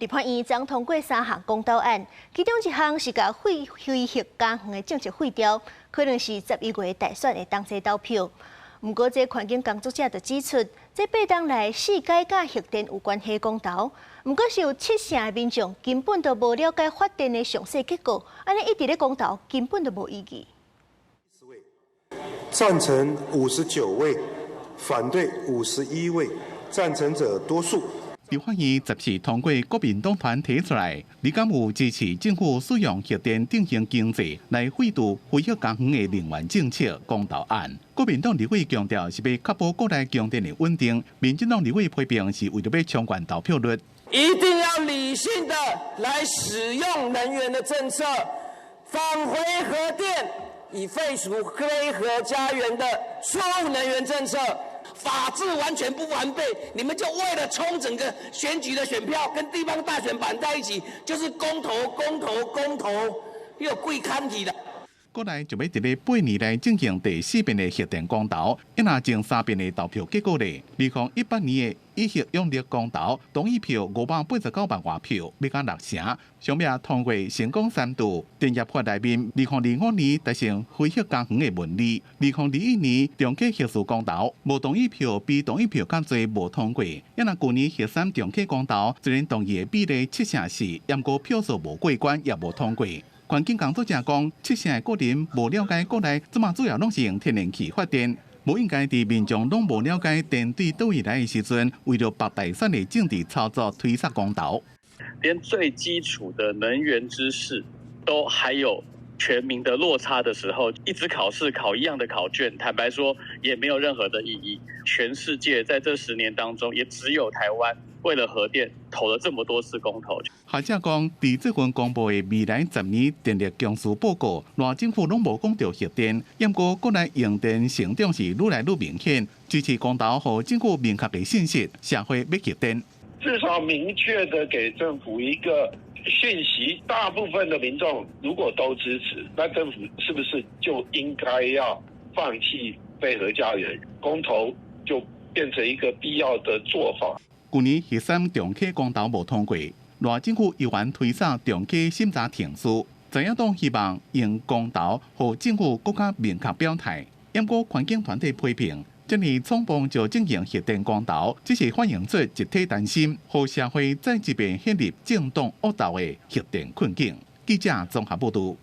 立法院將通過3項公投案，其中一項是把非核家園的政策廢掉，可能是11月大選的當日投票。不過，這環境工作者就指出，這8當來4解甲核電有關係公投，不過是有7成的民眾根本都無了解發電的詳細結果，安尼一直咧公投根本都無意義。贊成59位，反對51位，贊成者多數。立法院10次通過國民黨團提出來，你敢有支持政府使用核電振興經濟來廢除非核家園的能源政策公投案？國民黨立委強調是要確保國內供電的穩定，民進黨立委批評是為了要衝關投票率。一定要理性的來使用能源的政策，返回核電，以廢除非核家園的錯誤能源政策。法制完全不完備，你們就為了衝整個選舉的選票，跟地方大選綁在一起，就是公投，又有貴看體的。國內就要在8年來進行第4遍的核電公投，一拿前3遍的投票結果咧，2018年的以核用力公投，同意票589萬外票，要到6成，上面通過成功3度。電業法內面，2025年達成非核家園的文理，2021年重啟核四公投，無同意票比同意票較濟無通過。一拿去年核3重啟公投，雖然同意的比例7成4，不過票數無過關，也無通過。環境工作者講，7成的個人無了解國內這麼主要攏是用天然氣發電，無應該佇民眾攏無了解電對倒位來的時陣，為了博大選的政治操作推殺公投。連最基礎的能源知識都還有全民的落差的時候，一直考試考一樣的考卷，坦白說也沒有任何的意義。全世界在這10年當中，也只有台灣為了核電投了這麼多次公投。學者講，在這份公布的未來10年電力供需報告，賴政府攏無講到核電，不過國內用電成長是愈來愈明顯，支持公投和政府明確的信息，社會要核電。至少明確的給政府一個訊息，大部分的民眾如果都支持，那政府是不是就應該要放棄非核家園？公投就變成一個必要的做法。去年核3重啟公投無通過，賴政府議員推殺重啟審查停書，在野黨希望用公投和政府更加明確表態。不過環境團體批評，這樣匆忙就進行核電公投，只是反映出集體擔心，和社會再一遍陷入政黨惡鬥的核電困境。記者綜合報道。